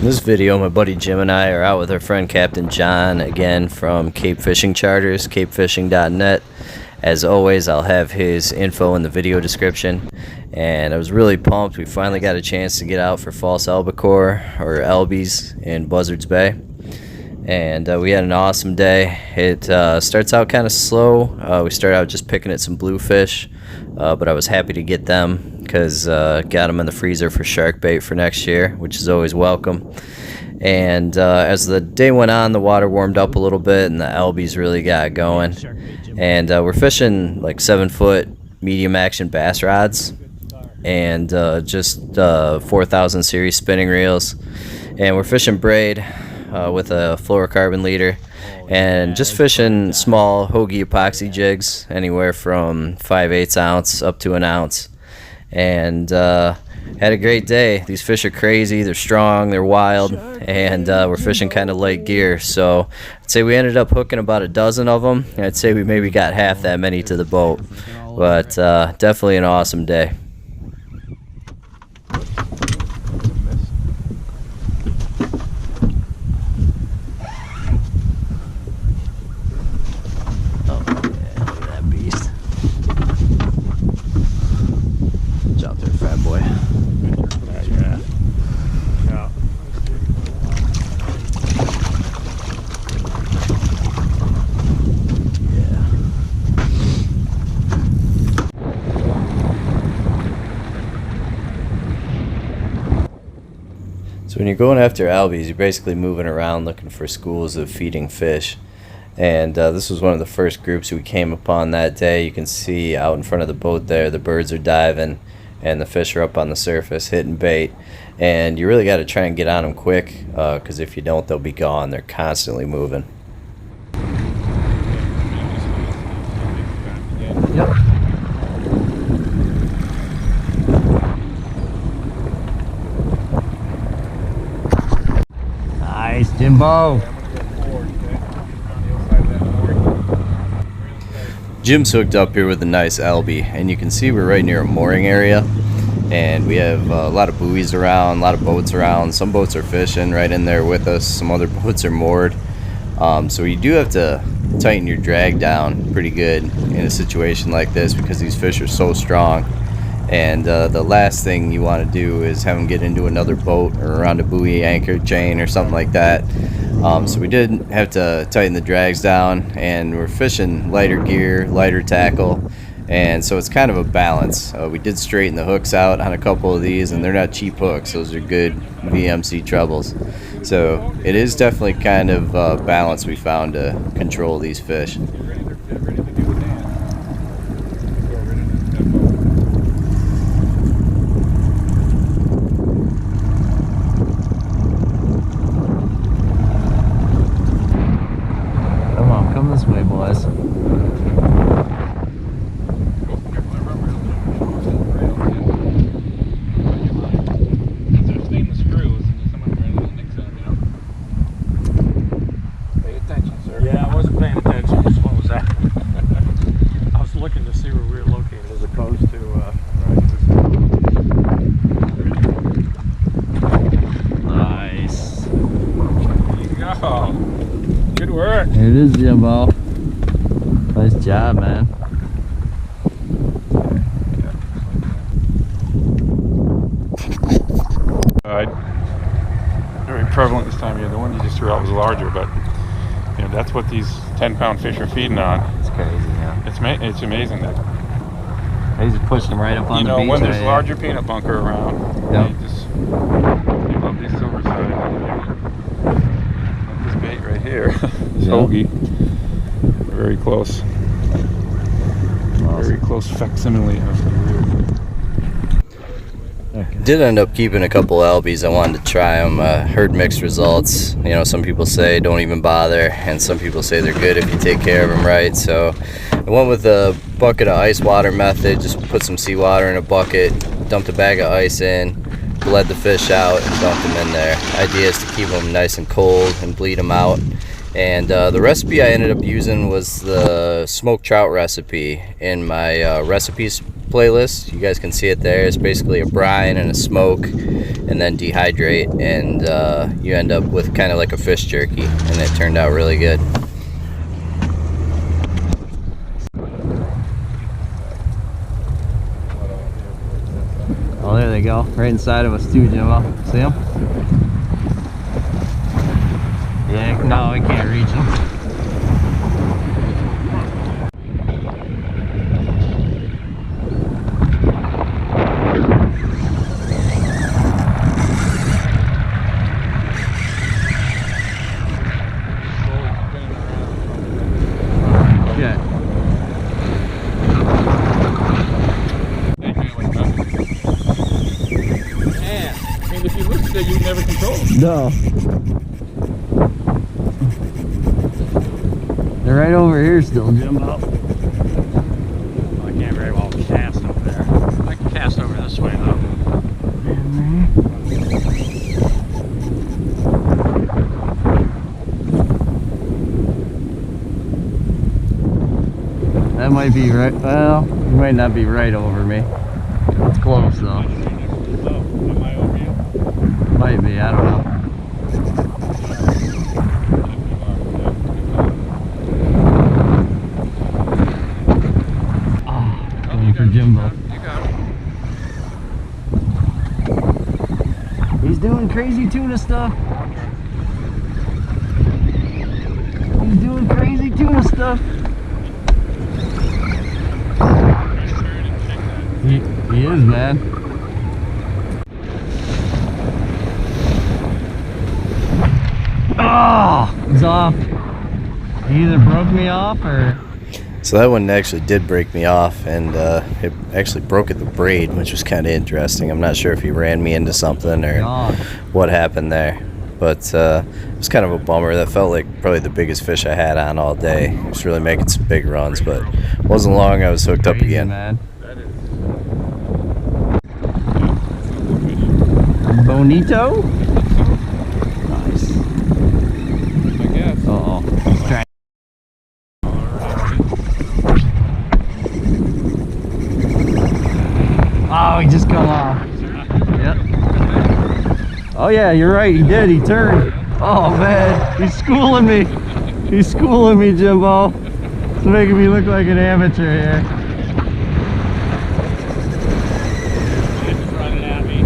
In this video, my buddy Jim and I are out with our friend Captain John, again from Cape Fishing Charters, capefishing.net. As always, I'll have his info in the video description. And I was really pumped. We finally got a chance to get out for False Albacore, or Albies, in Buzzards Bay. And we had an awesome day. It starts out kind of slow. We started out just picking at some bluefish, but I was happy to get them because got them in the freezer for shark bait for next year, which is always welcome. And as the day went on, the water warmed up a little bit and the Albies really got going. And we're fishing like 7-foot medium action bass rods and just 4,000 series spinning reels. And we're fishing braid with a fluorocarbon leader, and just fishing small hoagie epoxy jigs, anywhere from 5/8 ounce up to an ounce. And had a great day. These fish are crazy, they're strong, they're wild, and we're fishing kind of light gear. So I'd say we ended up hooking about a dozen of them. I'd say we maybe got half that many to the boat, but definitely an awesome day. So when you're going after albies, you're basically moving around looking for schools of feeding fish. And this was one of the first groups we came upon that day. You can see out in front of the boat there, the birds are diving and the fish are up on the surface hitting bait. And you really got to try and get on them quick, because if you don't, they'll be gone. They're constantly moving. Yep. Nice, Jimbo. Jim's hooked up here with a nice albie, and you can see we're right near a mooring area, and we have a lot of buoys around, a lot of boats around. Some boats are fishing right in there with us, some other boats are moored. So you do have to tighten your drag down pretty good in a situation like this because these fish are so strong. And the last thing you want to do is have them get into another boat or around a buoy anchor chain or something like that. So we did have to tighten the drags down, and we're fishing lighter gear, lighter tackle, and so it's kind of a balance. We did straighten the hooks out on a couple of these, and they're not cheap hooks. Those are good VMC trebles. So it is definitely kind of balance we found to control these fish. Come this way, boys. Pay attention, sir. Yeah, I wasn't paying attention. What was that? I was looking to see where we were located as opposed to Nice. There you go. Good work. It is, Jimbo. Nice job, man. Very prevalent this time of year. The one you just threw out was larger, but you know that's what these 10-pound fish are feeding on. It's crazy, yeah. It's amazing that They just pushed them right up on the beach. When there's larger peanut bunker around, yep. They love these silver side. This bait right here, this hoagie, very close. Awesome. Very close facsimile of the real. Okay. Did end up keeping a couple albies. I wanted to try them. Heard mixed results. You know, some people say don't even bother, and some people say they're good if you take care of them right. So I went with a bucket of ice water method. Just put some seawater in a bucket, dumped a bag of ice in, bled the fish out, and dumped them in there. Idea is to keep them nice and cold and bleed them out. And the recipe I ended up using was the smoked trout recipe in my recipes playlist. You guys can see it there. It's basically a brine and a smoke and then dehydrate, and you end up with kind of like a fish jerky, and it turned out really good. Oh, there they go. Right inside of us too, Jimbo. See them? Yeah, no, we can't reach them. If you looked at it, you'd never control them. No. They're right over here still, Jimbo. Well, I can't very well cast over there. I can cast over this way though. That might be right. Well, it might not be right over me. It's close though. Am I over you? Might be, I don't know. Going for Jimbo. You got it. He's doing crazy tuna stuff. He's doing crazy tuna stuff. He is, man. Oh, it's off. He either broke me off or... So that one actually did break me off, and it actually broke at the braid, which was kind of interesting. I'm not sure if he ran me into something or what happened there, but it was kind of a bummer. That felt like probably the biggest fish I had on all day. He was really making some big runs, but it wasn't long. I was hooked up again. Man. Bonito? Nice. I guess. Uh-oh. He's trying. Oh, he just come off. Yep. Oh yeah, you're right. He did. He turned. Oh man, he's schooling me. He's schooling me, Jimbo. It's making me look like an amateur here. Just running at me.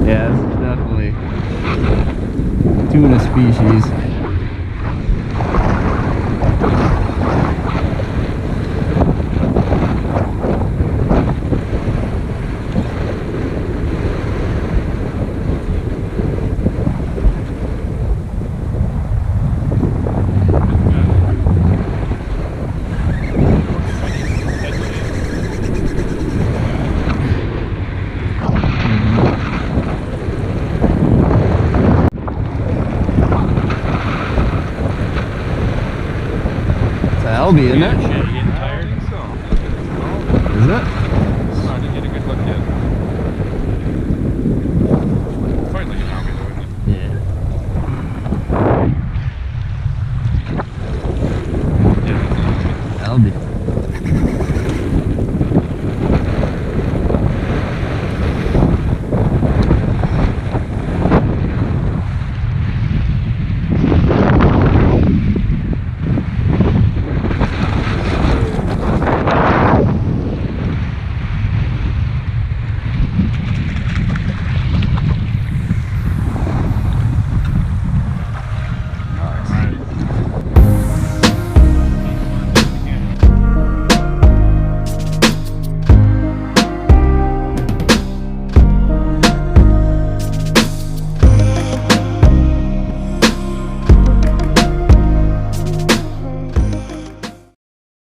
Yeah, this is definitely tuna species. Alby, isn't it? Shit, you getting tired? I think so. Is it? I didn't get a good look yet. Quite like an Albie though, isn't it? Yeah. Alby.